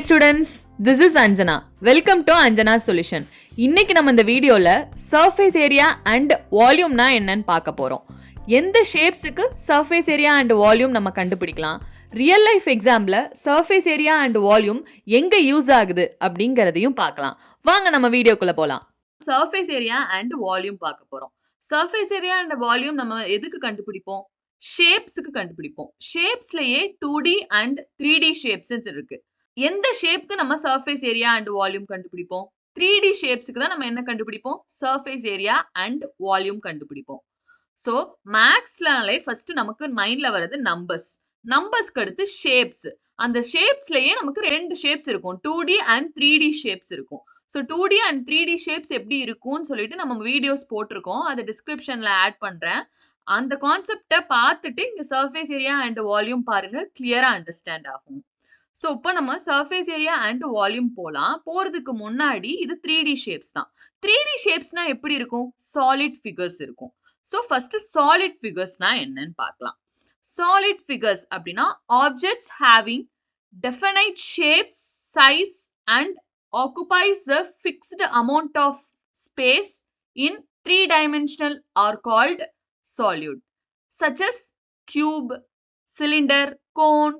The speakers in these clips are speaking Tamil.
students, this is Anjana. Welcome to Anjana Solution. இன்னைக்கு நம்ம இந்த வீடியோல surface area and volume னா என்னன்னு பார்க்க போறோம். எந்த ஷேப்ஸ்க்கு surface area and volume நம்ம கண்டுபிடிக்கலாம், ரியல் லைஃப் எக்ஸாம்ல surface area and volume எங்க யூஸ் ஆகுது அப்படிங்கறதையும் பார்க்கலாம். வாங்க நம்ம வீடியோக்குள்ள போலாம். surface area and volume பார்க்க போறோம். surface area and volume நம்ம எதுக்கு கண்டுபிடிப்போம்? ஷேப்ஸ்க்கு கண்டுபிடிப்போம். ஷேப்ஸ்லயே 2D and 3D ஷேப்ஸ் இருக்கு. எந்த ஷேப்க்கு நம்ம சர்ஃபேஸ் ஏரியா அண்ட் வால்யூம் கண்டுபிடிப்போம்? 3D ஷேப்ஸ்க்கு தான் நம்ம என்ன கண்டுபிடிப்போம்? சர்ஃபேஸ் ஏரியா அண்ட் வால்யூம் கண்டுபிடிப்போம். சோ மேக்ஸ்லனாலே ஃபர்ஸ்ட் நமக்கு மைண்ட்ல வரது நம்பர்ஸ். நம்பர்ஸ்க்கு அடுத்து ஷேப்ஸ். அந்த ஷேப்ஸ்லயே நமக்கு ரெண்டு ஷேப்ஸ் இருக்கும். 2D அண்ட் 3D ஷேப்ஸ் இருக்கும். So 2D and 3D shapes எப்படி இருக்கும்னு சொல்லிட்டு நம்ம வீடியோஸ் போட்டிருக்கோம். அதை டிஸ்கிரிப்ஷன்ல ஆட் பண்றேன். அந்த கான்செப்டை பார்த்துட்டு இங்க சர்ஃபேஸ் ஏரியா அண்ட் வால்யூம் பாருங்க, கிளியரா அண்டர்ஸ்டாண்ட் ஆகும். ஸோ இப்போ நம்ம சர்ஃபேஸ் ஏரியா அண்ட் வால்யூம் போகலாம். போறதுக்கு முன்னாடி இது 3D ஷேப்ஸ் தான். 3D ஷேப்ஸ்னா எப்படி இருக்கும்? சாலிட் ஃபிகர்ஸ் இருக்கும். ஸோ ஃபர்ஸ்ட் சாலிட் ஃபிகர்ஸ்னா என்னன்னு பார்க்கலாம். சாலிட் ஃபிகர்ஸ் அப்படின்னா objects having definite shapes, size and occupies a fixed amount of space in three-dimensional are called solid, such as cube, cylinder, cone,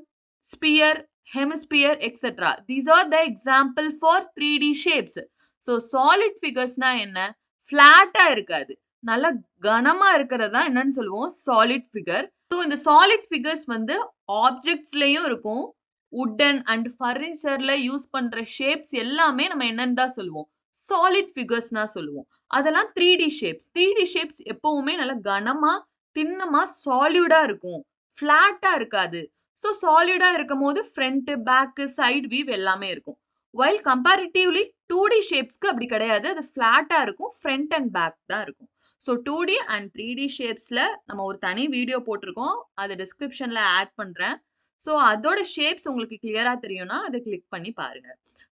sphere, hemisphere, etc. These are the example for 3D shapes. So solid figures na enna? Flat ah irukadu, nalla ganama irukradha enna solluvom solid figure. So இந்த solid figures வந்து objects லயும் இருக்கும், wooden and furniture யூஸ் பண்ற ஷேப்ஸ் எல்லாமே நம்ம என்னன்னு தான் சொல்லுவோம்? சாலிட் ஃபிகர்ஸ்னா சொல்லுவோம். அதெல்லாம் 3D ஷேப்ஸ். 3D ஷேப்ஸ் எப்பவுமே நல்ல கனமா, தின்னமா, சாலிடா இருக்கும், ஃபிளாட்டா இருக்காது. ஸோ சாலிடா இருக்கும் போது ஃப்ரண்ட், பேக், சைடு வியூ எல்லாமே இருக்கும். வைல் கம்பேரிட்டிவ்லி 2D ஷேப்ஸ்க்கு அப்படி கிடையாது. அது ஃபிளாட்டா இருக்கும், ஃப்ரண்ட் அண்ட் பேக் தான் இருக்கும். ஸோ 2D அண்ட் 3D ஷேப்ஸ்ல நம்ம ஒரு தனி வீடியோ போட்டிருக்கோம். அதை டிஸ்கிரிப்ஷன்ல ஆட் பண்றேன். ஸோ அதோட ஷேப்ஸ் உங்களுக்கு கிளியரா தெரியும்னா அதை கிளிக் பண்ணி பாருங்க.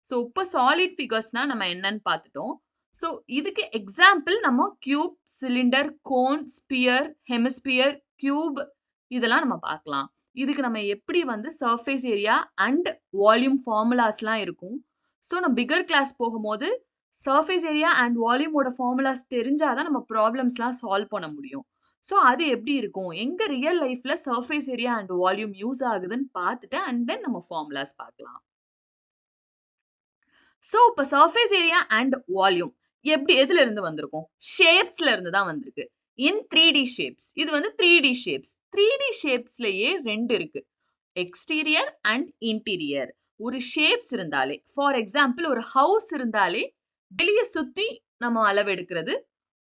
ஸோ இப்போ சாலிட் ஃபிகர்ஸ்னா நம்ம என்னன்னு பார்த்துட்டோம். ஸோ இதுக்கு எக்ஸாம்பிள் நம்ம cube, cylinder, cone, sphere, hemisphere, cube இதெல்லாம் நம்ம பார்க்கலாம். இதுக்கு நம்ம எப்படி வந்து சர்ஃபேஸ் ஏரியா அண்ட் வால்யூம் ஃபார்முலாஸ்லாம் இருக்கும். ஸோ நம்ம பிகர் கிளாஸ் போகும்போது சர்ஃபேஸ் ஏரியா அண்ட் வால்யூமோட ஃபார்முலாஸ் தெரிஞ்சாதான் நம்ம ப்ராப்ளம்ஸ்லாம் சால்வ் பண்ண முடியும். ஸோ அது எப்படி இருக்கும், எங்க ரியல் லைஃப்ல surface area and volume use ஆகுதுன்னு பார்த்துட்டு அண்ட் தென் நம்ம ஃபார்முலாஸ் பார்க்கலாம். ஸோ இப்போ சர்ஃபேஸ் ஏரியா அண்ட் வால்யூம் எப்படி எதுல இருந்து வந்திருக்கும்? ஷேப்ஸ்ல இருந்து தான் வந்திருக்கு. இன் 3D ஷேப்ஸ். இது வந்து 3D ஷேப்ஸ். 3D ஷேப்ஸ்லயே ரெண்டு இருக்கு, எக்ஸ்டீரியர் அண்ட் இன்டீரியர். ஒரு ஷேப்ஸ் இருந்தாலே, ஃபார் எக்ஸாம்பிள் ஒரு ஹவுஸ் இருந்தாலே வெளியே சுத்தி நம்ம அளவு எடுக்கிறது,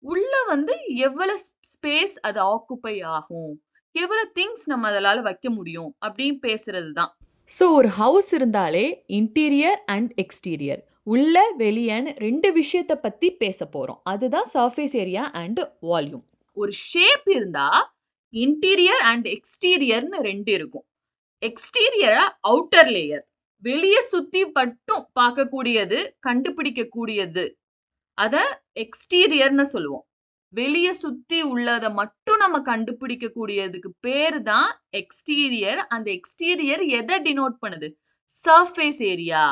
உள்ள வந்து எவ்வளவு ஸ்பேஸ் அது ஆக்குப்பை ஆகும், எவ்வளவு திங்ஸ் நம்ம அதனால வைக்க முடியும் அப்படின்னு பேசுறது தான். ஸோ ஒரு ஹவுஸ் இருந்தாலே இன்டீரியர் அண்ட் எக்ஸ்டீரியர், உள்ள வெளியன்னு ரெண்டு விஷயத்தை பத்தி பேச போறோம். அதுதான் சர்ஃபேஸ் ஏரியா அண்ட் வால்யூம். ஒரு ஷேப் இருந்தா இன்டீரியர் அண்ட் எக்ஸ்டீரியர்னு ரெண்டு இருக்கும். எக்ஸ்டீரியரா அவுட்டர் லேயர், வெளியே சுத்தி மட்டும் பார்க்கக்கூடியது, கண்டுபிடிக்க கூடியது, அத எக்ஸ்டீரியர்னு சொல்லுவோம். வெளியே சுத்தி உள்ளத மட்டும் நம்ம கண்டுபிடிக்க கூடியதுக்கு பேர் தான் எக்ஸ்டீரியர். அந்த எக்ஸ்டீரியர் எதை டினோட் பண்ணுது? Surface area.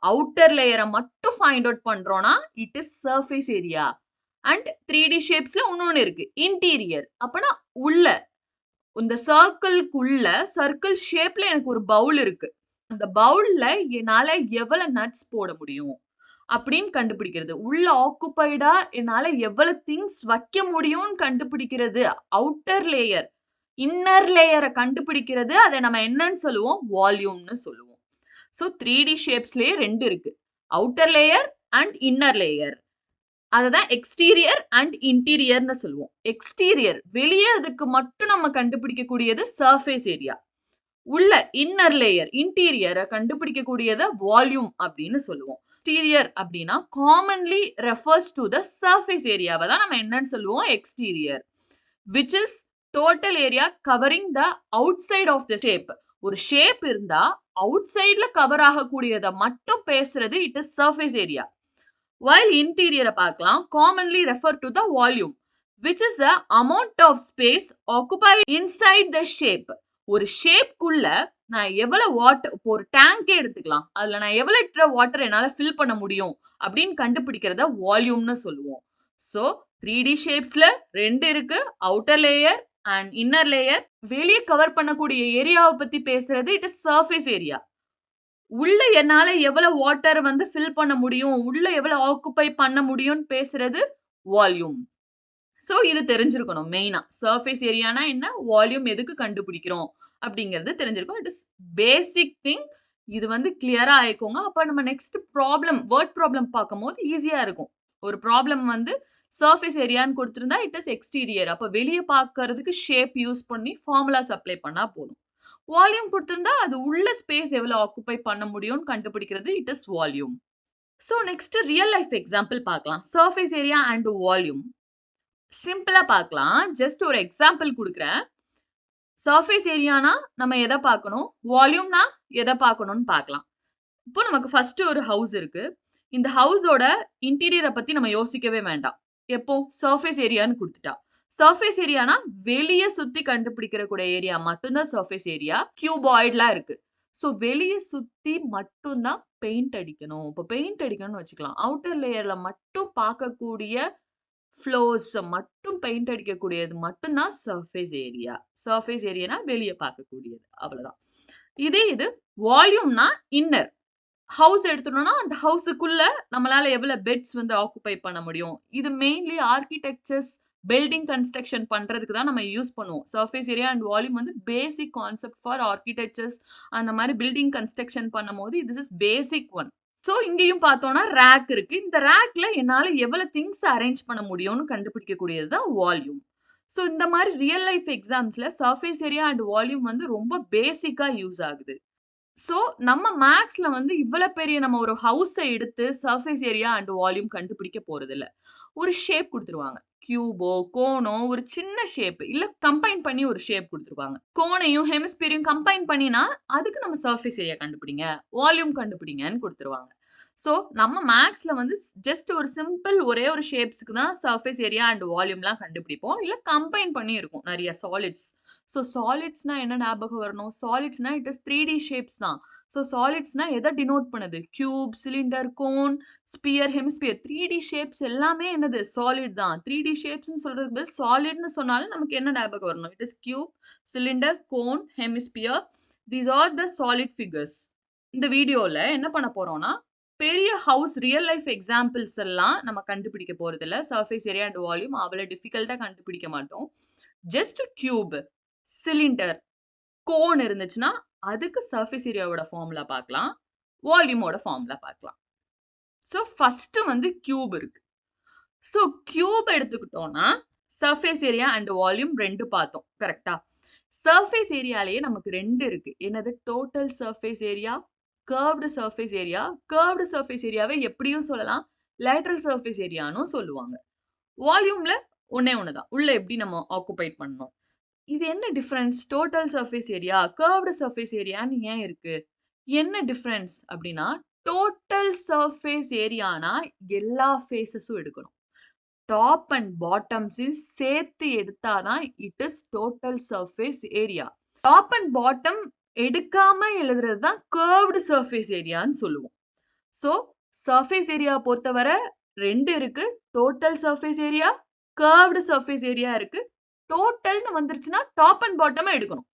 அவுட்டர் லேயரை மட்டும் ஃபைண்ட் அவுட் பண்றோம்னா it is surface area. And 3D ஷேப்ஸ்ல இன்னொன்னு இருக்கு, இன்டீரியர். அப்பனா உள்ள, இந்த சர்க்கிள்குள்ள, சர்க்கிள் ஷேப்ல எனக்கு ஒரு பவுல் இருக்கு, அந்த பவுல்ல என்னால எவ்வளவு நட்ஸ் போட முடியும் அப்படின்னு கண்டுபிடிக்கிறது. உள்ள ஆக்குபைடா என்னால எவ்வளவு திங்ஸ் வைக்க முடியும்னு கண்டுபிடிக்கிறது அவுட்டர் லேயர். இன்னர் லேயரை கண்டுபிடிக்கிறது அதை நம்ம என்னன்னு சொல்லுவோம்? வால்யூம்னு சொல்லுவோம். ஸோ 3D ஷேப்ஸ்லயே ரெண்டு இருக்கு, outer layer and inner layer. அதுதான் எக்ஸ்டீரியர் அண்ட் இன்டீரியர்னு சொல்லுவோம். எக்ஸ்டீரியர் வெளியே, அதுக்கு மட்டும் நம்ம கண்டுபிடிக்க கூடியது சர்ஃபேஸ் ஏரியா. உள்ள இன்னர் லேயர் இன்டீரியரை கண்டுபிடிக்க கூடியது வால்யூம் அப்படின்னு சொல்லுவோம். எக்ஸ்டீரியர் அப்படின்னா commonly refers to the surface ஏரியாவை தான் நம்ம என்னன்னு சொல்லுவோம்? Exterior, which is total area covering the outside of the shape. ஒரு ஷேப் இருந்தா அவுட் சைட்ல கவர் ஆகக்கூடியதை மட்டும் பேசுறது it is surface area. While interior பார்க்கலாம், commonly refer to the volume, which is the amount of space occupied inside the shape. ஒரு ஷேப்க்குள்ள நான் எவ்வளவு வாட்டர் இப்போ ஒரு டேங்கே எடுத்துக்கலாம். அதுல நான் எவ்வளவு லிட்டர் வாட்டர் என்னால ஃபில் பண்ண முடியும் அப்படின்னு கண்டுபிடிக்கிறத வால்யூம்னு சொல்லுவோம். சோ 3D ஷேப்ஸ்ல 2 இருக்கு. Outer layer and inner layer. வெளிய கவர் பண்ணக்கூடிய ஏரியாவ பத்தி பேசுறது இட் இஸ் சர்ஃபேஸ் ஏரியா. உள்ள என்னால எவ்வளவு வாட்டர் வந்து ஃபில் பண்ண முடியும், உள்ள எவ்வளவு ஆக்குபை பண்ண முடியும்னு பேசுறது வால்யூம். சோ இது தெரிஞ்சிருக்கணும் மெயினா. சர்ஃபேஸ் ஏரியானா என்ன? வால்யூம் எதுக்கு கண்டுபிடிக்கிறோம் அப்படிங்கிறது தெரிஞ்சிருக்கும். It is basic thing. இது வந்து கிளியரா ஆயிக்கோங்க. அப்ப நம்ம நெக்ஸ்ட் ப்ராப்ளம், வேர்ட் ப்ராப்ளம் பார்க்கும்போது ஈஸியா இருக்கும். ஒரு ப்ராப்ளம் வந்து சர்ஃபேஸ் ஏரியான்னு குடுத்திருந்தா இட் இஸ் எக்ஸ்டீரியர். அப்ப வெளிய பார்க்கறதுக்கு ஷேப் யூஸ் பண்ணி ஃபார்முலாஸ் அப்ளை பண்ணா போதும். வால்யூம் குடுத்திருந்தா அது உள்ள ஸ்பேஸ் எவ்வளவு ஆக்குபை பண்ண முடியும்னு கண்டுபிடிக்கிறது it is volume. So next real life example பார்க்கலாம். Surface area and volume. சிம்பிளா பார்க்கலாம். ஜஸ்ட் ஒரு எக்ஸாம்பிள் குடுக்குறேன். சர்ஃபேஸ் ஏரியானா நம்ம எத பார்க்கணும்? வால்யூம்னா எத பார்க்கணும்னு பார்க்கலாம். இப்போ நமக்கு ஃபர்ஸ்ட் ஒரு ஹவுஸ் இருக்கு. இந்த ஹவுஸோட இன்டீரியர பத்தி நம்ம யோசிக்கவே வேண்டாம். எப்போ? சர்ஃபேஸ் ஏரியான்னு குடுத்துட்டா. சர்ஃபேஸ் ஏரியானா வெளிய சுத்தி கண்டுபிடிக்கிற கூடிய ஏரியா மட்டும் தான் சர்ஃபேஸ் ஏரியா. கியூபாய்ட்லாம் இருக்கு. சோ வெளிய சுத்தி மட்டும் தான் பெயிண்ட் அடிக்கணும். இப்போ பெயிண்ட் அடிக்கணும்னு வச்சுக்கலாம். அவுட்டர் லேயர்ல மட்டும் பார்க்கக்கூடிய ஃப்ளோர்ஸ் மட்டும் பெயிண்ட் அடிக்கக்கூடியது மட்டும் தான் சர்ஃபேஸ் ஏரியா. சர்ஃபேஸ் ஏரியானா வெளிய பார்க்கக்கூடியது. அவ்வளவுதான். இதே இது வால்யூம்னா இன்னர். ஹவுஸ் எடுத்துட்டோம்னா, அந்த ஹவுஸுக்குள்ள நம்மளால எவ்வளவு பெட்ஸ் வந்து ஆக்குபை பண்ண முடியும். இது மெயின்லி ஆர்க்கிடெக்சர்ஸ், பில்டிங் கன்ஸ்ட்ரக்ஷன் பண்றதுக்கு தான் நம்ம யூஸ் பண்ணுவோம். சர்ஃபேஸ் ஏரியா அண்ட் வால்யூம் வந்து பேசிக் கான்செப்ட் ஃபார் ஆர்க்கிடெக்சர்ஸ் அந்த மாரி பில்டிங் கன்ஸ்ட்ரக்ஷன் பண்ணும்போது this is basic one. So இங்கேயும் பார்த்தோம்னா ரேக் இருக்கு. இந்த ரேக்ல என்னால எவ்வளவு திங்ஸ் அரேஞ்ச் பண்ண முடியும்னு கண்டுபிடிக்கக்கூடியது தான் வால்யூம். சோ இந்த மாரி ரியல் லைஃப் எக்ஸாம்ஸ்ல சர்ஃபேஸ் ஏரியா அண்ட் வால்யூம் வந்து ரொம்ப பேசிக்கா யூஸ் ஆகுது. சோ, நம்ம மேத்ஸ்ல வந்து இவ்வளவு பெரிய நம்ம ஒரு ஹவுஸ எடுத்து சர்ஃபேஸ் ஏரியா அண்ட் வால்யூம் கண்டுபிடிக்க போறதில்ல. ஒரு ஷேப் குடுத்துருவாங்க. கியூபோ, கோனோ ஒரு சின்ன ஷேப் இல்ல கம்பைன் பண்ணி ஒரு ஷேப் குடுத்துருவாங்க. கோனையும், ஹெமிஸ்பியரையும் கம்பைன் பண்ணினா, அதுக்கு நம்ம சர்ஃபேஸ் ஏரியா கண்டுபிடிங்க, வால்யூம் கண்டுபிடிங்கன்னு குடுத்துருவாங்க. சோ, நம்ம மேத்ஸ்ல வந்து ஜஸ்ட் ஒரு சிம்பிள் ஒரே ஒரு ஷேப்ஸ்க்கு தான் சர்ஃபேஸ் ஏரியா அண்ட் வால்யூம்லாம் கண்டுபிடிப்போம். இல்ல கம்பைன் பண்ணி இருக்கும் நெறைய சாலிட்ஸ். சோ சாலிட்ஸ்னா என்ன ஞாபகம் வரணும்? சாலிட்ஸ்னா இட் இஸ் 3D ஷேப்ஸ் தான். சோ சாலிட்ஸ்னா எத டினோட் பண்ணுது? Cube, cylinder, cone, sphere, hemisphere 3D shapes எல்லாமே என்னது? சாலிட் தான். 3D ஷேப்ஸ்ன்னு சொல்றதுக்கு பதில் சாலிட்ன்னு சொன்னாலும் நமக்கு என்ன ஞாபகம் வரணும்? It is cube, cylinder, cone, hemisphere. These are the solid figures. இந்த வீடியோல என்ன பண்ண போறோம்னா, பெரிய ஹவுஸ் ரியல் லைஃப் எக்ஸாம்பிள்ஸ் எல்லாம் நம்ம கண்டுபிடிக்க போறதில்ல. சர்ஃபேஸ் ஏரியா அண்ட் வால்யூம் அவ்வளவு டிஃபிகல்ட்டா கண்டுபிடிக்க மாட்டோம். ஜஸ்ட் கியூப், சிலிண்டர், கோன் இருந்துச்சுன்னா, அதுக்கு சர்ஃபேஸ் ஏரியாவோட ஃபார்முலா பார்க்கலாம். வால்யூமோட ஃபார்முலா பார்க்கலாம். சோ ஃபர்ஸ்ட் வந்து கியூப் இருக்கு. சோ கியூப் எடுத்துக்கிட்டோம்னா, சர்ஃபேஸ் ஏரியா அண்ட் வால்யூம் 2 பார்த்தோம். கரெக்ட்டா? சர்ஃபேஸ் ஏரியாலயே நமக்கு 2 இருக்கு. என்னது? Total surface area, curved surface area. Curved surface ஏரியாவை எப்படியும் சொல்லலாம். லேட்டரல் சர்ஃபேஸ் ஏரியானும் சொல்லுவாங்க. வால்யூம்ல ஒண்ணே ஒண்ணு தான். உள்ள எப்படி நம்ம ஆக்குபை பண்ணணும். இது என்ன difference? Total surface area, curved surface ஏரியான்னு ஏன் இருக்கு? என்ன டிஃபரன்ஸ் அப்படின்னா, டோட்டல் சர்ஃபேஸ் ஏரியானா எல்லா ஃபேஸஸும் எடுக்கணும். டாப் அண்ட் பாட்டம்ஸையும் சேர்த்து எடுத்தா தான் it is total surface area. Top and bottom எடுக்காம எழுதுறது தான் கர்வ்டு சர்ஃபேஸ் ஏரியான்னு சொல்லுவோம். சோ சர்ஃபேஸ் ஏரியா பொறுத்தவரை 2 இருக்கு. Total surface area, curved surface area இருக்கு. டோட்டல்னு வந்துருச்சுன்னா டாப் அண்ட் பாட்டமா எடுக்கணும்.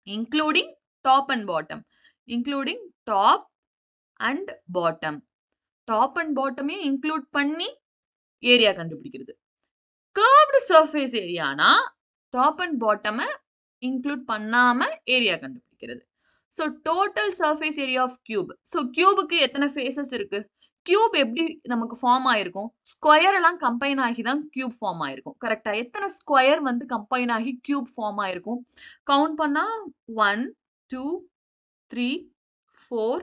Including top and bottom. Including top and bottom. Top and பாட்டமையும் இன்க்ளூட் பண்ணி ஏரியா கண்டுபிடிக்கிறது. கர்வ்டு சர்ஃபேஸ் ஏரியானா டாப் அண்ட் பாட்டம இன்க்ளூட் பண்ணாம ஏரியா கண்டுபிடிக்கிறது. So total surface area of cube. So கியூபுக்கு எத்தனை ஃபேஸஸ் இருக்கு? கியூப் எப்படி நமக்கு ஃபார்ம் ஆயிருக்கும்? ஸ்கொயர் எல்லாம் கம்பைன் ஆகி தான் கியூப் ஃபார்ம் ஆயிருக்கும். கரெக்ட்டா? எத்தனை ஸ்கொயர் வந்து கம்பைன் ஆகி கியூப் ஃபார்ம் ஆயிருக்கும்? கவுண்ட் பண்ணா 1, 2, 3, 4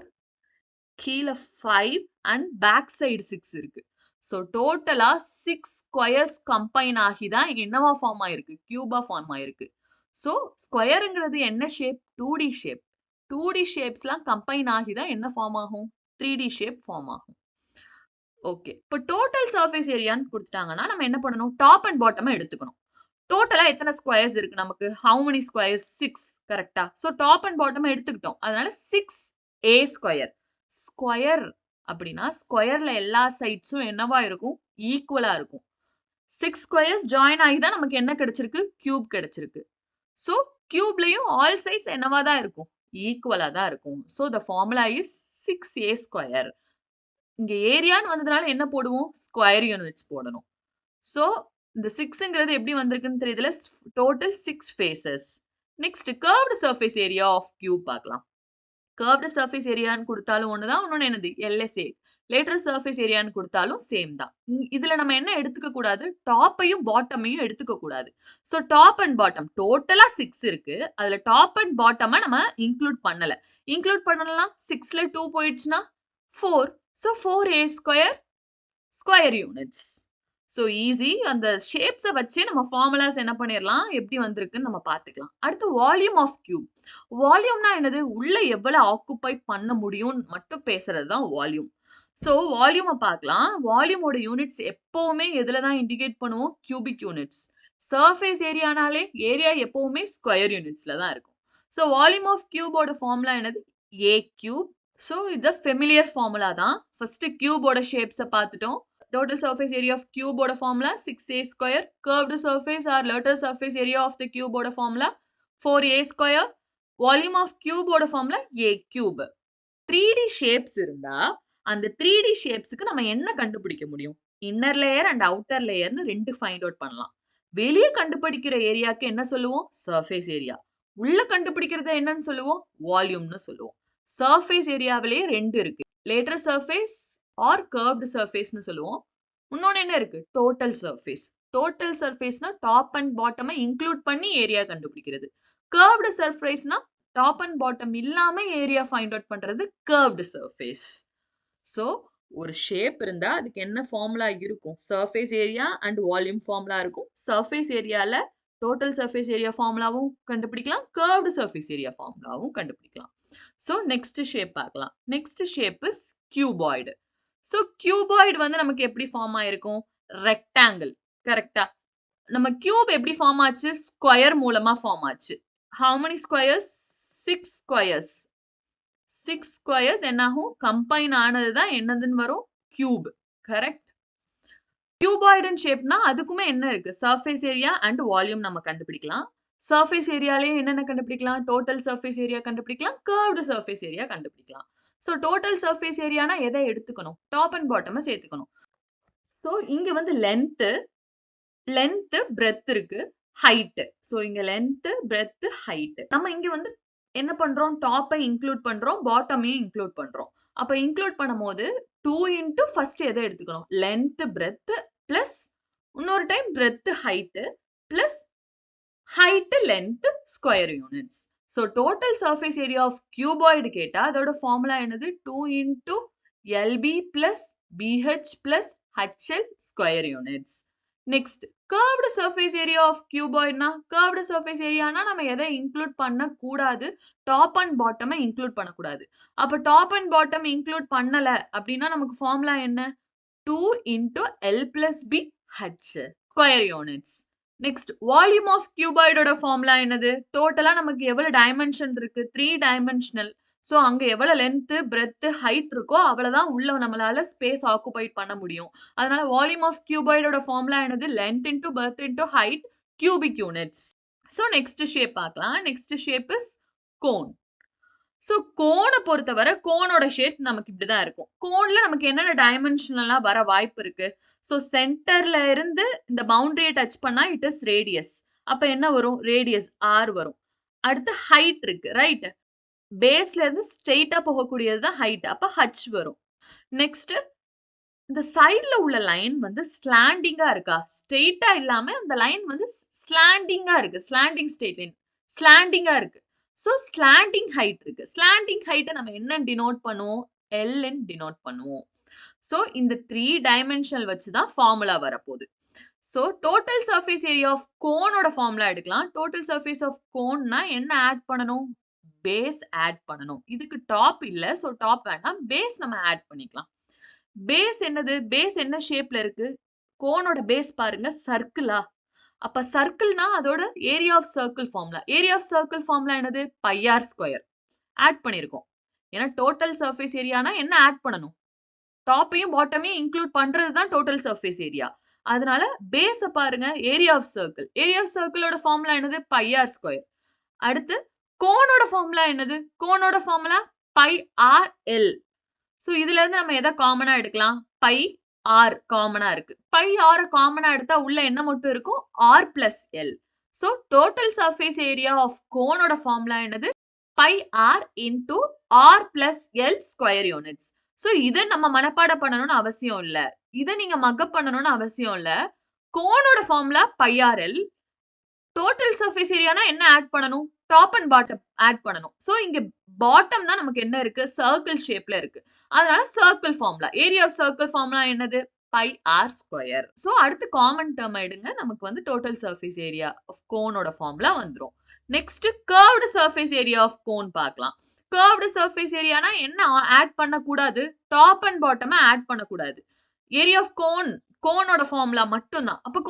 கீழ 5 அண்ட் பேக் சைடு 6 இருக்கு. சோ டோட்டலா 6 ஸ்கொயர்ஸ் கம்பைன் ஆகி தான் என்னவா ஃபார்ம் ஆயிருக்கு? கியூபா ஃபார்ம் ஆயிருக்கு. சோ ஸ்கொயர்ங்கிறது என்ன shape? 2D shape. 2D ஷேப்ஸ்லாம் combine ஆகி தான் என்ன ஃபார்ம் ஆகும்? 3D ஷேப் ஃபார்ம் ஆகும். ஓகே. இப்போ டோட்டல் சர்ஃபேஸ் ஏரியான்னு குடுத்துட்டாங்கன்னா, நம்ம என்ன பண்ணணும்? டாப் அண்ட் பாட்டமா எடுத்துக்கணும். டோட்டலா எத்தனை ஸ்கொயர்ஸ் இருக்கு நமக்கு? Have many squares? 6 கரெக்ட்டா? சோ டாப் அண்ட் பாட்டம் எடுத்துக்கிட்டோம். அதனால 6a ஸ்கொயர். ஸ்கொயர் அப்படின்னா, ஸ்கொயர்ல எல்லா சைட்ஸும் என்னவா இருக்கும்? ஈக்குவலா இருக்கும். 6 ஸ்கொயர்ஸ் ஜாயின் ஆகி தான் நமக்கு என்ன கிடைச்சிருக்கு? கியூப் கிடைச்சிருக்கு. சோ கியூப்லயும் ஆல் சைட்ஸ் என்னவா தான் இருக்கும்? ஈக்குவலா தான் இருக்கும். So the formula is 6a square. இங்க ஏரியான்னு வந்ததுனால என்ன போடுவோம்? ஸ்கொயர் யூனிட்ஸ் போடணும். சோ இந்த 6ங்கிறது எப்படி வந்திருக்குன்னு தெரியுதுல? Total 6 faces. Next curved surface area of cube பார்க்கலாம். கர்வ்ட் சர்ஃபேஸ் ஏரியான்னு குடுத்தாலும் ஒண்ணு தான். இன்னொன்னு என்னது? எல்எஸ்ஏ. லேட்டரல் சர்ஃபேஸ் ஏரியான்னு குடுத்தாலும் சேம் தான். இதுல நம்ம என்ன எடுத்துக்க கூடாது? டாப்பையும் பாட்டமையும் எடுத்துக்க கூடாது. சோ டாப் அண்ட் பாட்டம் டோட்டலா 6 இருக்கு. அதுல டாப் அண்ட் பாட்டம நம்ம இன்க்ளூட் பண்ணல. இன்க்ளூட் பண்ணலனா 6ல 2 போயிடுச்சுனா 4. So 4a square square units. So easy. அந்த ஷேப்ஸ வச்சே நம்ம ஃபார்முலாஸ் என்ன பண்ணிரலாம்? எப்படி வந்திருக்குன்னு நம்ம பார்த்துக்கலாம். அடுத்து வால்யூம் ஆஃப் கியூப். வால்யூம்னா என்னது? உள்ள எவ்வளவு ஆக்குபை பண்ண முடியும்னு மட்டும் பேசுறது தான் வால்யூம். சோ வால்யூம பார்க்கலாம். வால்யூமோட யூனிட்ஸ் எப்பவுமே எதுல தான் இண்டிகேட் பண்ணுவோம்? Cubic units. சர்ஃபேஸ் ஏரியானாலே ஏரியா எப்பவுமே ஸ்கொயர் யூனிட்ஸ்ல தான் இருக்கும். சோ வால்யூம் ஆஃப் கியூபோட ஃபார்முலா என்னது? a cube. சோ இது ஃபெமிலியர் ஃபார்முலா தான். ஃபர்ஸ்ட் கியூபோட ஷேப்ஸ பார்த்துட்டோம். Total surface area of cube ஓட formula 6a square. Curved surface or lateral surface area of the cube ஓட formula 4a square. Volume of cube ஓட formula a cube. 3D shapes இருந்தா அந்த 3D shapesக்கு நம்ம என்ன கண்டுபிடிக்க முடியும்? இன்னர் லேயர் அண்ட் அவுட்டர் லேயர்னு 2 ஃபைண்ட் அவுட் பண்ணலாம். வெளிய கண்டுபிடிக்கிற ஏரியாக்கு என்ன சொல்லுவோம்? Surface area. உள்ள கண்டுபிடிக்கிறது என்னன்னு சொல்லுவோம்? வால்யூம்னு சொல்லுவோம். சர்ஃபேஸ் ஏரியாவிலேயே 2 இருக்கு. லேட்டரல் சர்ஃபேஸ் ஆர் கர்வ்டு சர்ஃபேஸ்னு சொல்லுவோம். இன்னொன்னு என்ன இருக்கு? Total surface. டோட்டல் சர்ஃபேஸ்னா டாப் அண்ட் பாட்டம இன்க்ளூட் பண்ணி ஏரியா கண்டுபிடிக்கிறது. கர்வ்டு சர்ஃபேஸ்னா டாப் அண்ட் பாட்டம் இல்லாம ஏரியா ஃபைண்ட் அவுட் பண்றது கர்வ்டு சர்ஃபேஸ். சோ ஒரு ஷேப் இருந்தா அதுக்கு என்ன ஃபார்முலா இருக்கும்? Surface area and volume formula இருக்கும். சர்ஃபேஸ் ஏரியால டோட்டல் சர்ஃபேஸ் ஏரியா ஃபார்முலாவும் கண்டுபிடிக்கலாம். கர்வ்டு சர்ஃபேஸ் ஏரியா ஃபார்முலாவும் கண்டுபிடிக்கலாம். சோ நெக்ஸ்ட் ஷேப் பார்க்கலாம். Next shape is cuboid. So cuboid வந்து நமக்கு எப்படி ஃபார்ம் ஆயிருக்கும்? ரெக்டாங்கிள். கரெக்ட்டா? நம்ம கியூப் எப்படி ஃபார்ம் ஆச்சு? ஸ்கொயர் மூலமா ஃபார்ம் ஆச்சு. How many squares? 6 squares. 6 squares என்னாகும்? கம்பைன் ஆனது தான் என்னதுன்னு வரும்? கியூப். கரெக்ட்? கியூபாய்டுன்னு ஷேப்னா அதுக்குமே என்ன இருக்கு? சர்ஃபேஸ் ஏரியா அண்ட் வால்யூம் நம்ம கண்டுபிடிக்கலாம். சர்ஃபேஸ் ஏரியாலயே என்னென்ன கண்டுபிடிக்கலாம்? டோட்டல் சர்ஃபேஸ் ஏரியா கண்டுபிடிக்கலாம். கர்வ்டு சர்ஃபேஸ் ஏரியா கண்டுபிடிக்கலாம். சோ டோட்டல் சர்ஃபேஸ் ஏரியானா எதை எடுத்துக்கணும்? டாப் அண்ட் பாட்டம சேர்த்துக்கணும். சோ இங்க வந்து லென்த் பிரெத் இருக்கு, ஹைட். சோ இங்க லென்த், பிரெத், ஹைட். நம்ம இங்க வந்து என்ன பண்றோம்? டாப்பை இன்க்ளூட் பண்றோம், பாட்டமையும் இன்க்ளூட் பண்றோம். அப்ப இன்க்ளூட் பண்ணும்போது 2 இன்டு ஃபர்ஸ்ட் எதை எடுத்துக்கணும்? லென்த், பிரெத் பிளஸ் இன்னொரு time breadth, height plus height, length, square units. So total surface area of cuboid கேட்டா அதோட ஃபார்முலா என்னது? 2 into LB plus BH plus HL square units. Next curved surface area of கியூபாய்டுனா, கர்வ்டு சர்ஃபேஸ் ஏரியானா நம்ம எதை இன்க்ளூட் பண்ண கூடாது? டாப் அண்ட் பாட்டமை இன்க்ளூட் பண்ணக்கூடாது. அப்ப டாப் அண்ட் பாட்டம் இன்க்ளூட் பண்ணல அப்படின்னா நமக்கு ஃபார்முலா என்ன? 2 into l plus b h square units. Next volume of கியூபாய்டோட ஃபார்முலா என்னது? டோட்டலா நமக்கு எவ்வளவு டைமென்ஷன் இருக்கு? 3 டைமென்ஷனல். சோ அங்க எவ்வளவு லென்த், பிரெத், ஹைட் இருக்கோ அவ்வளவுதான் உள்ள நம்மளால ஸ்பேஸ் ஆக்குபை பண்ண முடியும். அதனால வால்யூம் ஆஃப் கியூபாய்டோட ஃபார்முலா என்னது? Length into breadth into height cubic units. So next shape பார்க்கலாம். Next shape is cone. So கோன பொறுத்தவரை கோனோட ஷேப் நமக்கு இப்படிதான் இருக்கும். கோன்ல நமக்கு என்னென்ன டைமென்ஷனலா வர வாய்ப்பு இருக்கு? சோ சென்டர்ல இருந்து இந்த பவுண்டரியை டச் பண்ணா இட் இஸ் ரேடியஸ். அப்ப என்ன வரும்? ரேடியஸ் r வரும். அடுத்து ஹைட் இருக்கு, ரைட்? பேஸ்ல இருந்து ஸ்ட்ரெயிட்டா போகக்கூடியது தான் ஹைட். அப்ப h வரும். நெக்ஸ்ட் இந்த சைடுல உள்ள லைன் வந்து ஸ்லாண்டிங்கா இருக்கா? ஸ்ட்ரெயிட்டா இல்லாம அந்த லைன் வந்து ஸ்லாண்டிங்கா இருக்கு. Slanting straight line. ஸ்லாண்டிங்கா இருக்கு. சோ ஸ்லாண்டிங் ஹைட் இருக்கு. ஸ்லாண்டிங் ஹைட்ட நம்ம என்ன டினோட் பண்ணுவோம்? L ன்னு டினோட் பண்ணுவோம். சோ இந்த 3 டைமென்ஷனல் வச்சு தான் ஃபார்முலா வரப்போகுது. So total surface area of கோனோட ஃபார்முலா எடுக்கலாம். டோட்டல் சர்ஃபேஸ் ஆஃப் கோன்னா என்ன ஆட் பண்ணணும்? பேஸ் ஆட் பண்ணணும். இதுக்கு டாப் இல்ல. சோ டாப் வேண்டாம். பேஸ் நம்ம ஆட் பண்ணிக்கலாம். பேஸ் என்னது? பேஸ் என்ன ஷேப்ல இருக்கு? கோனோட பேஸ் பாருங்க, சர்க்கிளா. அப்ப சர்க்கிள்னா அதோட area of circle formula. Area of circle formula என்னது? Pi r square. ஆட் பண்ணியிருக்கோம். ஏன்னா டோட்டல் சர்ஃபேஸ் ஏரியானா என்ன ஆட் பண்ணணும்? டாப்பையும் பாட்டமையும் இன்க்ளூட் பண்றது தான் டோட்டல் சர்ஃபேஸ் ஏரியா. அதனால பேஸ பாருங்க area of circle. Area of சர்க்கிளோட ஃபார்முலா என்னது? Pi r square. அடுத்து கோனோட ஃபார்முலா என்னது? கோனோட formula pi r l. So இதுல இருந்து நம்ம எதை காமனா எடுக்கலாம்? பை ஆர் காமனா இருக்கு. பை ஆர் காமனா எடுத்தா உள்ள என்ன மட்டும் இருக்கும்? R plus l. So total surface area of கோனோட ஃபார்முலா என்னது? Pi r into r plus l square units. So இதை நம்ம மனப்பாடம் பண்ணணும்னு அவசியம் இல்ல. இதை நீங்க மக்கப் பண்ணணும்னு அவசியம் இல்ல. கோனோட formula pi r l. Total surface ஏரியானா என்ன ஆட் பண்ணணும்? டாப் அண்ட் பாட்டம் ஆட் பண்ணணும். சோ இங்க பாட்டம் தான் நமக்கு என்ன இருக்கு? சர்க்கிள் ஷேப்ல இருக்கு. அதனால circle formula. Area of circle formula என்னது? Pi r square. சோ அடுத்து காமன் டேர்ம் எடுங்க. நமக்கு வந்து டோட்டல் சர்ஃபேஸ் ஏரியா ஆஃப் கோனோட ஃபார்முலா வந்துரும். Next curved surface area of cone பார்க்கலாம். கர்வ்டு சர்ஃபேஸ் ஏரியானா என்ன ஆட் பண்ண கூடாது? டாப் அண்ட் பாட்டம் ஆட் பண்ண கூடாது. ஏரியா ஆஃப் கோனோட ஃபார்முலா மட்டும் தான். அப்ப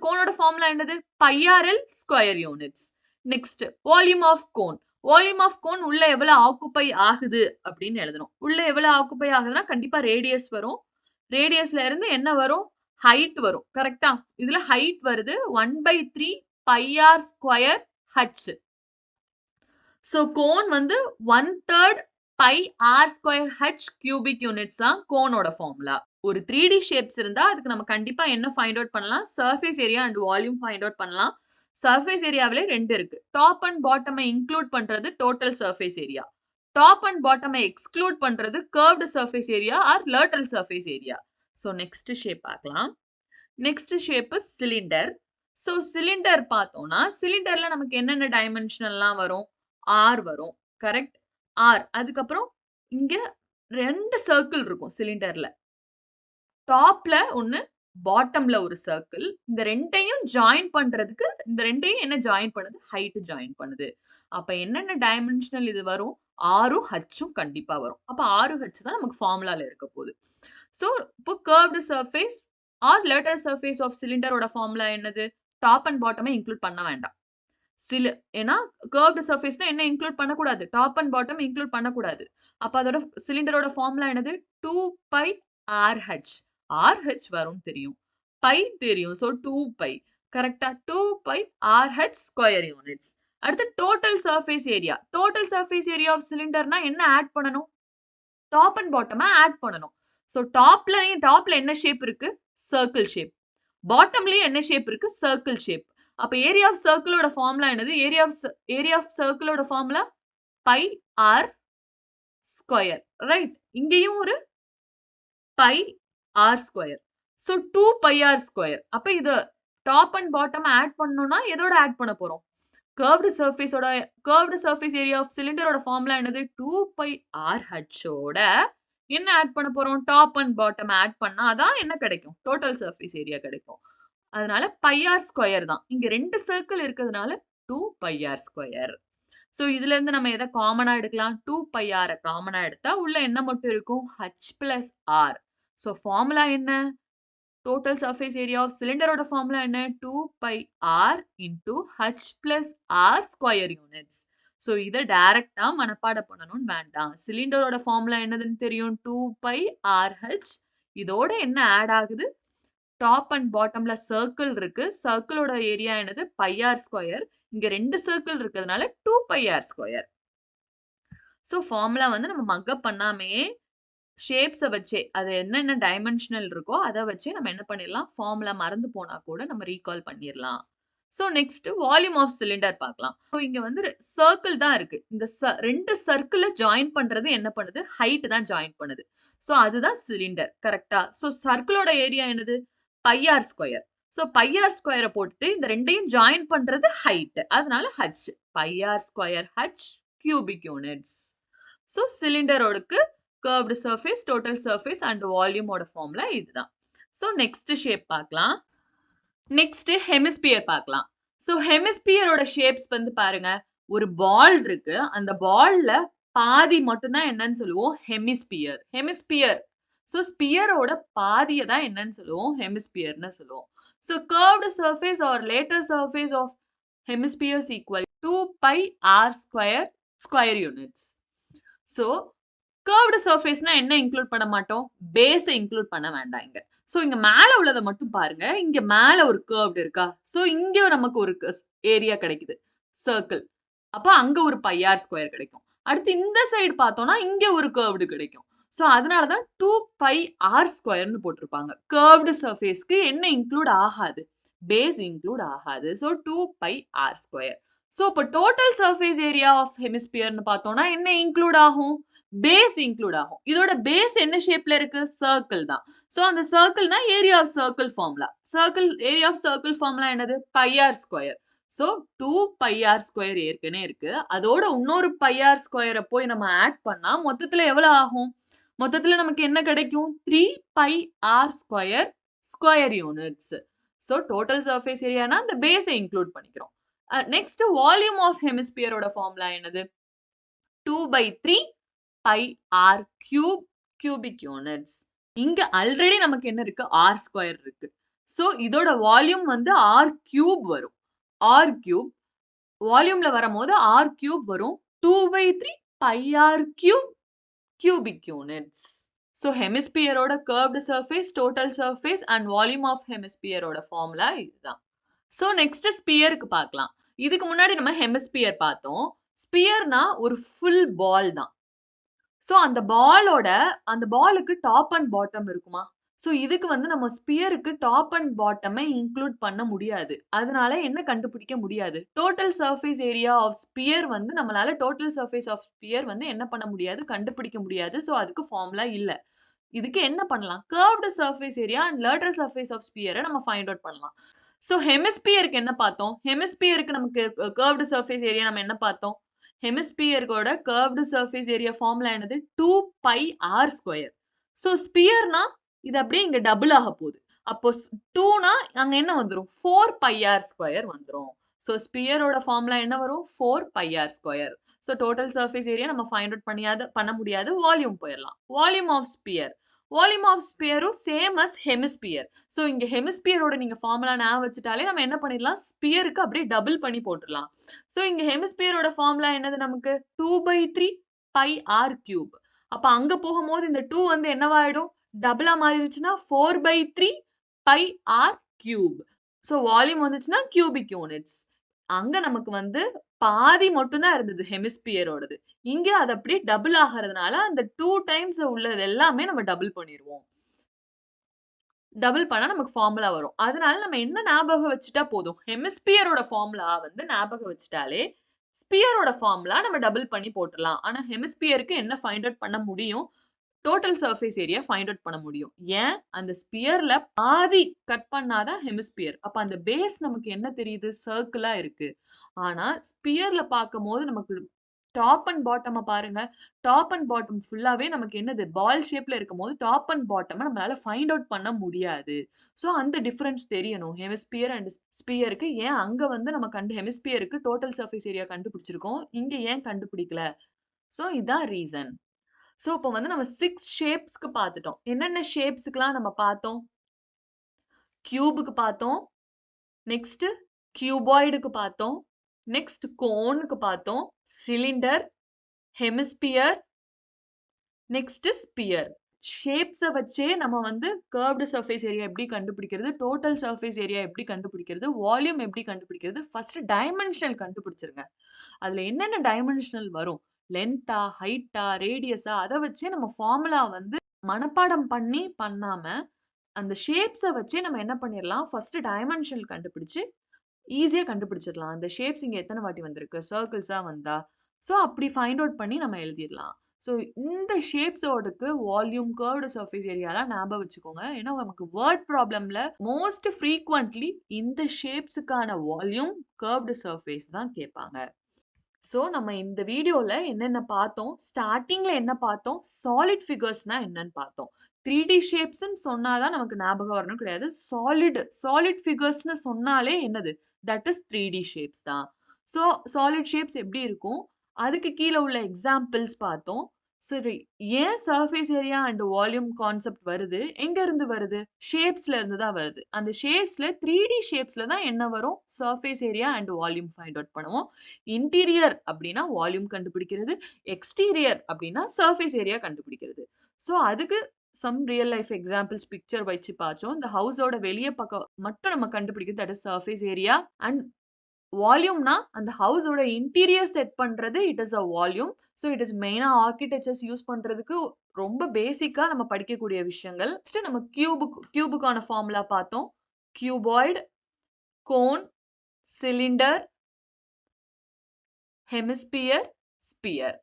கோனோட ஃபார்முலா என்னது? Pi r l square units. Next volume of cone. Volume of cone உள்ள எவ்வளவு ஆக்குபை ஆகுது அப்படின்னு எழுதணும். உள்ள எவ்வளவு ஆக்குபை ஆகுதுன்னா கண்டிப்பா ரேடியஸ் வரும். ரேடியஸ்ல இருந்து என்ன வரும்? ஹைட் வரும். கரெக்டா? இதுல ஹைட் வருது 1/3 pi r square h. So cone வந்து 1/3 pi r square h cubic units தான் கோனோட ஃபார்முலா. ஒரு 3D ஷேப்ஸ் இருந்தா அதுக்கு நம்ம கண்டிப்பா என்ன ஃபைண்ட் அவுட் பண்ணலாம்? Surface area and volume find out பண்ணலாம். சர்ஃபேஸ் ஏரியாவிலே 2 இருக்கு. டாப் அண்ட் பாட்டமை இன்க்ளூட் பண்றது total surface area. Top and பாட்டமை எக்ஸ்க்ளூட் பண்றது curved surface area or lateral surface area. So next shape பார்க்கலாம். Next shape cylinder. So cylinder பார்த்தோம்னா சிலிண்டர்ல நமக்கு என்னென்ன டைமென்ஷனல்லாம் வரும்? ஆர் வரும். கரெக்ட்? ஆர். அதுக்கப்புறம் இங்க 2 சர்க்கிள் இருக்கும் சிலிண்டர்ல. டாப்ல ஒண்ணு, பாட்டம்ல ஒரு சர்க்கிள். இந்த 2யும் ஜாயின் பண்றதுக்கு இந்த 2யும் என்ன ஜாயின் பண்ணுது? ஹைட் ஜாயின் பண்ணுது. அப்ப என்னென்ன டைமென்ஷனல் இது வரும்? ஆரும் ஹச்சும் கண்டிப்பா வரும். அப்ப ஆரு ஹச் தான் நமக்கு ஃபார்முலால இருக்க போகுது. சோ இப்போ curved surface or lateral surface of சிலிண்டரோட ஃபார்முலா என்னது? டாப் அண்ட் பாட்டமை இன்க்ளூட் பண்ண வேண்டாம். ஏன்னா கர்வ்டு சர்ஃபேஸ்னா என்ன இன்க்ளூட் பண்ணக்கூடாது? டாப் அண்ட் பாட்டம் இன்க்ளூட் பண்ணக்கூடாது. அப்ப அதோட சிலிண்டரோட ஃபார்முலா என்னது? 2 பை ஆர் ஹச். RH வரும் தெரியும். பை தெரியும். So 2 pi. கரெக்ட்டா? 2 பை RH ஸ்கொயர் யூனிட்ஸ். அடுத்து total surface area. Total surface area of சிலிண்டர்னா என்ன ஆட் பண்ணணும்? டாப் அண்ட் பாட்டமா ஆட் பண்ணணும். சோ டாப்ல என்ன ஷேப் இருக்கு? Circle shape. பாட்டம்லயும் என்ன ஷேப் இருக்கு? Circle shape. அப்ப ஏரியா ஆஃப் சர்க்கிளோட ஃபார்முலா என்னது? ஏரியா ஆஃப் சர்க்கிளோட formula pi r square. Right? இங்கேயும் ஒரு pi r square. So 2 pi r square. அப்ப இது டாப் அண்ட் பாட்டம் ஆட் பண்ணனும்னா எதோட ஆட் பண்ண போறோம்? கர்வ்டு சர்ஃபேஸ் ஏரியா ஆஃப் சிலிண்டரோட ஃபார்முலா என்னது? 2 பை ஆர் ஹச் ஓட என்ன ஆட் பண்ண போறோம்? டாப் அண்ட் பாட்டம் ஆட் பண்ணா தான் என்ன கிடைக்கும்? டோட்டல் சர்ஃபேஸ் ஏரியா கிடைக்கும். அதனால பை ஆர் ஸ்கொயர் தான். இங்க 2 சர்க்கிள் இருக்கிறதுனால 2 பை ஆர் ஸ்கொயர். சோ இதுல இருந்து நம்ம எதை காமனா எடுக்கலாம்? 2 பை ஆர் காமனா எடுத்தா உள்ள என்ன மட்டும் இருக்கும்? h plus r. So formula என்ன? டோட்டல் சர்ஃபேஸ் ஏரியா ஆஃப் சிலிண்டரோட ஃபார்முலா என்ன? 2 pi r into h plus r square units. So இதை டைரக்டா மனப்பாடம் பண்ணணும்னு வேண்டாம். சிலிண்டரோட ஃபார்முலா என்னதுன்னு தெரியும்? 2 பை ஆர் ஹச். இதோட என்ன ஆட் ஆகுது? டாப் அண்ட் பாட்டம்ல சர்க்கிள் இருக்கு. சர்க்கிளோட ஏரியா என்னது? Pi r square. இங்க 2 சர்க்கிள் இருக்கிறதுனால 2 pi r square. So formula வந்து நம்ம மக்கப் பண்ணாமையே ஷேப்ஸ வச்சே அது என்னென்ன டைமென்ஷனல் இருக்கோ அத வச்சே நம்ம என்ன பண்ணிடலாம்? ஃபார்முலா மறந்து போனா கூட நம்ம ரீகால் பண்ணிரலாம். So next volume of cylinder பார்க்கலாம். சோ இங்க வந்து சர்க்கிள் தான் இருக்கு. இந்த 2 சர்க்கிள ஜாயின் பண்றது என்ன பண்ணுது? ஹைட் தான் ஜாயின் பண்ணுது. சோ அதுதான் சிலிண்டர். கரெக்ட்டா? சோ சர்க்கிளோட ஏரியா என்னது? Pi r square. So pi r ஸ்கொயர போட்டுட்டு இந்த 2யும் ஜாயின் பண்றது ஹைட். அதனால h. Pi r square h cubic units. So சிலிண்டரோடுக்கு curved surface, total surface and வால்யூமோட ஃபார்முலா இதுதான். சோ நெக்ஸ்ட் ஷேப் பார்க்கலாம். நெக்ஸ்ட் ஹெமிஸ்பியர் பார்க்கலாம். சோ ஹெமிஸ்பியரோட ஷேப்ஸ் வந்து பாருங்க. ஒரு பால் இருக்கு. அந்த பால்ல பாதி மட்டும் தான் என்னன்னு சொல்லுவோம்? ஹெமிஸ்பியர். ஹெமிஸ்பியர் ஸோ ஸ்பியரோட பாதியை தான் என்னன்னு சொல்லுவோம், ஹெமிஸ்பியர்னு சொல்லுவோம். So curved surface or later surface of hemispheres equal 2 pi r square square units. So curved சர்ஃபேஸ்னா என்ன இன்க்ளூட் பண்ண மாட்டோம், பேஸை இன்க்ளூட் பண்ண வேண்டாம் இங்க. ஸோ இங்க மேல உள்ளதை மட்டும் பாருங்க. இங்க மேல ஒரு கர்வ்டு இருக்கா, ஸோ இங்க நமக்கு ஒரு ஏரியா கிடைக்குது சர்க்கிள். அப்ப அங்க ஒரு பை ஆர் ஸ்கொயர் கிடைக்கும். அடுத்து இந்த சைடு பார்த்தோம்னா இங்க ஒரு கர்வ்டு கிடைக்கும். ஸோ அதனாலதான் 2 pi r ஸ்கொயர்னு போட்டிருப்பாங்க. கர்வ்டு சர்ஃபேஸ்க்கு என்ன இன்க்ளூட் ஆகாது, பேஸ் இன்க்ளூட் ஆகாது. So 2 pi r square. So இப்போ டோட்டல் சர்ஃபேஸ் ஏரியா ஆஃப் ஹெமிஸ்பியர்னு பார்த்தோம்னா என்ன இன்க்ளூட் ஆகும், பேஸ் இன்க்ளூட் ஆகும். இதோட பேஸ் என்ன ஷேப்ல இருக்கு, சர்க்கிள் தான். ஸோ அந்த சர்க்கிள்னா area of circle formula. Circle area of circle formula என்னது, pi r square. So 2 pi r square ஏற்கனவே இருக்கு. அதோட இன்னொரு pi r ஸ்கொயரை போய் நம்ம ஆட் பண்ணா மொத்தத்துல எவ்வளவு ஆகும், மொத்தத்துல நமக்கு என்ன கிடைக்கும், 3 pi r square square units. So total surface ஏரியானா அந்த பேஸை இன்க்ளூட் பண்ணிக்கிறோம். நெக்ஸ்ட் வால்யூம் ஆஃப் ஹெமிஸ்பியரோட ஃபார்முலா என்னது, 2/3 pi r cube cubic units. இங்க ஆல்ரெடி நமக்கு என்ன இருக்கு, r ஸ்கொயர் இருக்கு. ஸோ இதோட வால்யூம் வந்து r கியூப் வரும். r cube வால்யூம்ல வரும்போது r cube வரும். 2/3 pi r cube cubic units. So ஹெமிஸ்பியரோட curved surface, total surface and volume of ஹெமிஸ்பியரோட ஃபார்முலா இதுதான். ஸோ நெக்ஸ்ட் ஸ்பியருக்கு பார்க்கலாம். இதுக்கு முன்னாடி நம்ம ஹெமிஸ்பியர் பார்த்தோம். ஸ்பியர்னா ஒரு ஃபுல் பால் தான். ஸோ அந்த பாலுக்கு டாப் அண்ட் பாட்டம் இருக்குமா, ஸோ இதுக்கு வந்து நம்ம ஸ்பியருக்கு டாப் அண்ட் பாட்டமை இன்க்ளூட் பண்ண முடியாது. அதனால என்ன கண்டுபிடிக்க முடியாது, total surface area of sphere வந்து நம்மளால டோட்டல் சர்ஃபேஸ் ஆஃப் ஸ்பியர் வந்து என்ன பண்ண முடியாது, கண்டுபிடிக்க முடியாது. ஸோ அதுக்கு ஃபார்முலா இல்ல. இதுக்கு என்ன பண்ணலாம், curved surface area and lateral surface of ஸ்பியரை நம்ம ஃபைண்ட் அவுட் பண்ணலாம். ஸோ ஹெமிஸ்பியருக்கு என்ன பார்த்தோம், ஹெமிஸ்பியருக்கு நமக்கு கர்வ்டு சர்ஃபேஸ் ஏரியா நம்ம என்ன பார்த்தோம், ஹெமிஸ்பியரோட கர்வ்டு சர்ஃபேஸ் ஏரியா ஃபார்முலா என்னது, 2 pi r ஸ்கொயர். ஸோ ஸ்பியர்னா இது அப்படியே இங்க டபுள் ஆக போகுது. அப்போ 2னா அங்க என்ன வந்துரும், 4 pi r ஸ்கொயர் வந்துரும். ஸோ ஸ்பியரோட ஃபார்முலா என்ன வரும், 4 pi r square. So total surface area நம்ம ஃபைண்ட் அவுட் பண்ண முடியாது. வால்யூம் போயிடலாம். Volume of sphere, volume of ஸ்பியரும் சேம் அஸ் ஹெமிஸ்பியர். ஸோ இங்க ஹெமிஸ்பியரோட நீங்க ஃபார்முலா ஞாபகம் வச்சுட்டாலே நம்ம என்ன பண்ணிடலாம், ஸ்பியருக்கு அப்படியே டபுள் பண்ணி போட்டுடலாம். ஸோ இங்க ஹெமிஸ்பியரோட ஃபார்முலா என்னது நமக்கு, 2/3 pi r கியூப். அப்ப அங்க போகும்போது இந்த 2 வந்து என்னவாயிடும், டபுளா மாறிடுச்சுன்னா 4/3 pi r cube. So volume வந்துச்சுன்னா கியூபிக் யூனிட்ஸ். அங்க நமக்கு வந்து பாதி மட்டும் தான் இருந்தது ஹெமிஸ்பியரோடது. இங்க அது அப்படியே டபுள் ஆகிறதுனால அந்த 2 டைம்ஸ் உள்ளது எல்லாமே நம்ம டபுள் பண்ணிடுவோம். டபுள் பண்ணா நமக்கு ஃபார்முலா வரும். அதனால நம்ம என்ன ஞாபகம் வச்சுட்டா போதும், ஹெமிஸ்பியரோட ஃபார்முலா வந்து ஞாபகம் வச்சுட்டாலே ஸ்பியரோட ஃபார்முலா நம்ம டபுள் பண்ணி போட்டுடலாம். ஆனா ஹெமிஸ்பியருக்கு என்ன ஃபைண்ட் அவுட் பண்ண முடியும், total surface area find out பண்ண முடியும். ஏன், அந்த ஸ்பியர்ல பாதி கட் பண்ணாதான் ஹெமிஸ்பியர். அப்ப அந்த பேஸ் நமக்கு என்ன தெரியுது, சர்க்கிளா இருக்கு. ஆனா ஸ்பியர்ல பார்க்கும் போது நமக்கு டாப் அண்ட் பாட்டம் பாருங்க, டாப் அண்ட் பாட்டம் ஃபுல்லாவே நமக்கு என்னது, பால் ஷேப்ல இருக்கும் போது டாப் அண்ட் பாட்டம் நம்மளால ஃபைண்ட் அவுட் பண்ண முடியாது. ஸோ அந்த டிஃபரன்ஸ் தெரியணும் ஹெமிஸ்பியர் அண்ட் ஸ்பியருக்கு. ஏன் அங்க வந்து நம்ம ஹெமிஸ்பியருக்கு டோட்டல் சர்ஃபேஸ் ஏரியா கண்டுபிடிச்சிருக்கோம், இங்க ஏன் கண்டுபிடிக்கல. ஸோ இதான் ரீசன். ஸோ இப்போ வந்து நம்ம 6 ஷேப்ஸ்க்கு பார்த்துட்டோம். என்னென்ன ஷேப்ஸ்க்குலாம் நம்ம பார்த்தோம், கியூபுக்கு பார்த்தோம், நெக்ஸ்ட் கியூபாய்டுக்கு பார்த்தோம், நெக்ஸ்ட் கோனுக்கு பார்த்தோம், சிலிண்டர், ஹெமிஸ்பியர், நெக்ஸ்ட் ஸ்பியர். ஷேப்ஸை வச்சே நம்ம வந்து கர்வ்டு சர்ஃபேஸ் ஏரியா எப்படி கண்டுபிடிக்கிறது, டோட்டல் சர்ஃபேஸ் ஏரியா எப்படி கண்டுபிடிக்கிறது, வால்யூம் எப்படி கண்டுபிடிக்கிறது, ஃபர்ஸ்ட் டைமென்ஷனல் கண்டுபிடிச்சிருங்க. அதுல என்னென்ன டைமென்ஷனல் வரும், லென்த்தா, ஹைட்டா, ரேடியஸா, அதை வச்சே நம்ம ஃபார்முலா வந்து மனப்பாடம் பண்ணாம அந்த ஷேப்ஸை வச்சே நம்ம என்ன பண்ணிடலாம், ஃபர்ஸ்ட் டைமென்ஷனல் கண்டுபிடிச்சு ஈஸியா கண்டுபிடிச்சிடலாம். அந்த ஷேப்ஸ் இங்க எத்தனை வாட்டி வந்திருக்கு, சர்க்கிள்ஸா வந்தா. ஸோ அப்படி ஃபைண்ட் அவுட் பண்ணி நம்ம எழுதிடலாம். ஸோ இந்த ஷேப்ஸோடுக்கு வால்யூம், கர்வ்டு சர்ஃபேஸ் ஏரியாலாம் ஞாபகம் வச்சுக்கோங்க. ஏன்னா நமக்கு வேர்ட் ப்ராப்ளம்ல மோஸ்ட் ஃப்ரீக்வெண்ட்லி இந்த ஷேப்ஸுக்கான வால்யூம், கர்வ்டு சர்ஃபேஸ் தான் கேட்பாங்க. ஸோ நம்ம இந்த வீடியோல என்னென்ன பார்த்தோம், ஸ்டார்டிங்ல என்ன பார்த்தோம், சாலிட் ஃபிகர்ஸ்னா என்னன்னு பார்த்தோம். 3D ஷேப்ஸ்ன்னு சொன்னாதான் நமக்கு ஞாபகம் வரணும் கிடையாது. சாலிட் ஃபிகர்ஸ்னு சொன்னாலே என்னது, தட் இஸ் 3D ஷேப்ஸ் தான். ஸோ சாலிட் ஷேப்ஸ் எப்படி இருக்கும், அதுக்கு கீழே உள்ள எக்ஸாம்பிள்ஸ் பார்த்தோம். சரி. ஏன் surface area and volume concept வருது? எங்க இருந்து வருது? ஷேப்ஸ்ல இருந்து தான் வருது. அந்த ஷேப்ஸ்ல 3D ஷேப்ஸ்ல தான் என்ன வரும்? Surface area and volume find out பண்ணுவோம். இன்டீரியர் அப்டின்னா வால்யூம் கண்டுபிடிக்கிறது. எக்ஸ்டீரியர் அப்டின்னா சர்ஃபேஸ் ஏரியா கண்டுபிடிக்கிறது. ஸோ அதுக்கு some real life examples picture வச்சு பார்த்தோம். இந்த ஹவுஸோட வெளிய பக்கம் மட்டும் நம்ம கண்டுபிடிக்கிறது that is surface area and வால்யூம்னா அந்த ஹவுஸோட இன்டீரியர் செட் பண்றது it is a volume. So it is மெயினா ஆர்க்கிடெக்சர்ஸ் யூஸ் பண்றதுக்கு ரொம்ப பேசிக்கா நம்ம படிக்கக்கூடிய விஷயங்கள். நெக்ஸ்ட் நம்ம கியூபுக்கான ஃபார்முலா பார்த்தோம். Cuboid, cone, cylinder, hemisphere, sphere.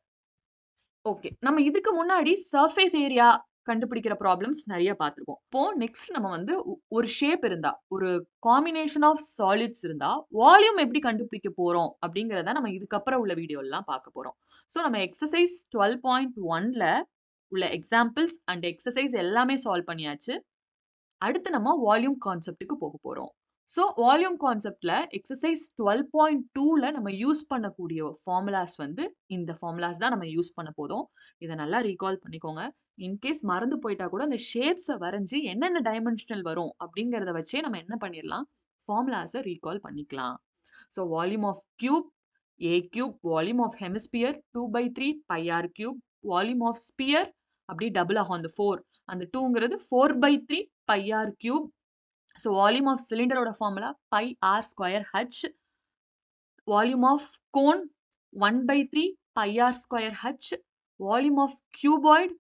Okay. நம்ம இதுக்கு முன்னாடி சர்ஃபேஸ் ஏரியா கண்டுபிடிக்கிற ப்ராப்ளம்ஸ் நெறைய பார்த்திருக்கோம். இப்போ நெக்ஸ்ட் நம்ம வந்து ஒரு ஷேப் இருந்தா, ஒரு காம்பினேஷன் ஆஃப் சாலிட்ஸ் இருந்தா, வால்யூம் எப்படி கண்டுபிடிக்க போறோம் அப்படிங்கிறத நம்ம இதுக்கப்புறம் உள்ள வீடியோலாம் பார்க்க போறோம். ஸோ நம்ம எக்ஸர்சைஸ் 12.1ல உள்ள எக்ஸாம்பிள்ஸ் அண்ட் எக்ஸர்சைஸ் எல்லாமே சால்வ் பண்ணியாச்சு. அடுத்து நம்ம வால்யூம் கான்செப்ட்க்கு போக போறோம். ஸோ வால்யூம் கான்செப்ட்ல எக்ஸர்சைஸ் 12.2ல நம்ம யூஸ் பண்ணக்கூடிய ஃபார்முலாஸ் வந்து இந்த ஃபார்முலாஸ் தான் நம்ம யூஸ் பண்ண போறோம். இத நல்லா ரீகால் பண்ணிக்கோங்க. இன்கேஸ் மறந்து போயிட்டா கூட அந்த ஷேப்ஸ வரைஞ்சு என்னென்ன டைமென்ஷனல் வரும் அப்படிங்கிறத வச்சே நம்ம என்ன பண்ணிரலாம், ஃபார்முலாஸ ரீகால் பண்ணிக்கலாம். So volume of cube A cube, volume of hemisphere 2/3 pi r cube, volume of sphere அப்படியே டபுள் ஆகும் அந்த 4. அந்த 2ங்கிறது 4/3 pi r cube. So volume of சிலிண்டரோட formula pi r square h. Volume of cone 1/3 pi r square h. Volume of cuboid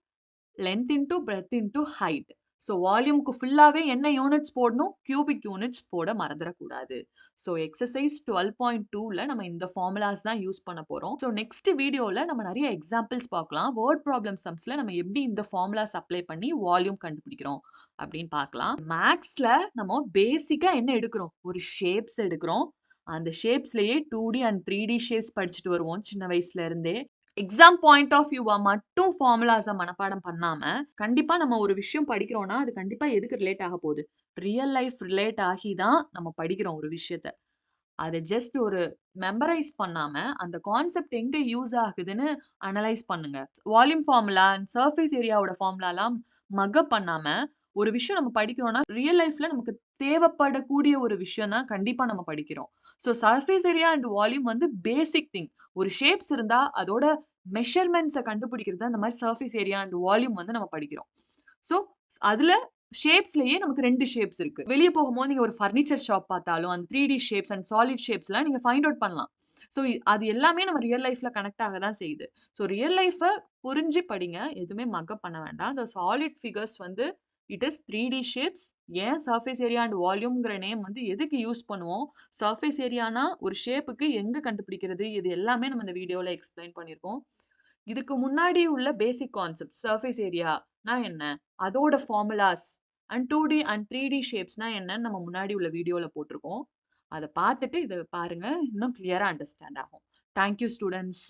length into breadth into height. So வால்யூம்க்கு ஃபுல்லாவே என்ன யூனிட்ஸ் போடணும்? கியூபிக் யூனிட்ஸ் போட மறந்துடக்கூடாது. ஸோ எக்ஸர்சைஸ் 12.2ல நம்ம இந்த ஃபார்முலாஸ் தான் யூஸ் பண்ண போறோம். ஸோ நெக்ஸ்ட் வீடியோல நம்ம நிறைய எக்ஸாம்பிள்ஸ் பார்க்கலாம். வேர்ட் ப்ராப்ளம் சம்ஸ்ல நம்ம எப்படி இந்த ஃபார்முலாஸ் அப்ளை பண்ணி வால்யூம் கண்டுபிடிக்கிறோம் அப்படின்னு பார்க்கலாம். மேக்ஸ்ல நம்ம பேசிக்கா என்ன எடுக்கிறோம்? ஒரு ஷேப்ஸ் எடுக்கிறோம். அந்த ஷேப்ஸ்லயே 2D அண்ட் 3D ஷேப்ஸ் படிச்சுட்டு வருவோம் சின்ன வயசுல இருந்தே. எக்ஸாம் பாயிண்ட் ஆஃப் வியூவா மட்டும் ஃபார்முலாஸ மனப்பாடம் பண்ணாம, கண்டிப்பா நம்ம ஒரு விஷயம் படிக்கிறோம்னா, அது கண்டிப்பா எதுக்கு ரிலேட் ஆக போகுது? ரியல் லைஃப் ரிலேட் ஆகி தான் நம்ம படிக்கிறோம் ஒரு விஷயத்த. அத ஜஸ்ட் ஒரு மெமரைஸ் பண்ணாம, அந்த கான்செப்ட் எங்க யூஸ் ஆகுதுன்னு அனலைஸ் பண்ணுங்க. வால்யூம் ஃபார்முலா அண்ட் சர்ஃபேஸ் ஏரியாவோட ஃபார்முலாலாம் மக்கப் பண்ணாம, ஒரு விஷயம் நம்ம படிக்கிறோம்னா, ரியல் லைஃப்ல நமக்கு தேவைப்படக்கூடிய ஒரு விஷயம் தான் கண்டிப்பா நம்ம படிக்கிறோம். So surface area and volume வந்து பேசிக் திங். ஒரு ஷேப்ஸ் இருந்தா அதோட மெஷர்மென்ட்ஸ கண்டுபிடிக்கிறது தான் இந்த மாரி சர்ஃபேஸ் ஏரியா அண்ட் வால்யூம் வந்து நம்ம படிக்கிறோம். ஸோ அதுல ஷேப்ஸ்லயே நமக்கு 2 ஷேப்ஸ் இருக்கு. வெளிய போகும்போது நீங்க ஒரு பர்னிச்சர் ஷாப் பார்த்தாலும், அந்த 3D ஷேப்ஸ் அண்ட் சாலிட் ஷேப்ஸ்லாம் நீங்க ஃபைண்ட் அவுட் பண்ணலாம். ஸோ அது எல்லாமே நம்ம ரியல் லைஃப்ல கனெக்ட் ஆக தான் செய்யுது. ஸோ ரியல் லைஃப புரிஞ்சு படிங்க. எதுவுமே மக்கப் பண்ண வேண்டாம். அந்த சாலிட் ஃபிகர்ஸ் வந்து இட் இஸ் 3D ஷேப்ஸ். ஏன் சர்ஃபேஸ் ஏரியா அண்ட் வால்யூம்ங்கிற நேம் வந்து எதுக்கு யூஸ் பண்ணுவோம்? சர்ஃபேஸ் ஏரியானா ஒரு ஷேப்புக்கு எங்க கண்டுபிடிக்கிறது? இது எல்லாமே நம்ம இந்த வீடியோல எக்ஸ்பிளைன் பண்ணியிருக்கோம். இதுக்கு முன்னாடி உள்ள பேசிக் கான்செப்ட் சர்ஃபேஸ் ஏரியானா என்ன? அதோட formulas and 2D and 3D ஷேப்ஸ்னா என்னன்னு நம்ம முன்னாடி உள்ள வீடியோல போட்டிருக்கோம். அத பார்த்துட்டு இத பாருங்க. இன்னும் கிளியரா அண்டர்ஸ்டாண்ட் ஆகும். Thank you students.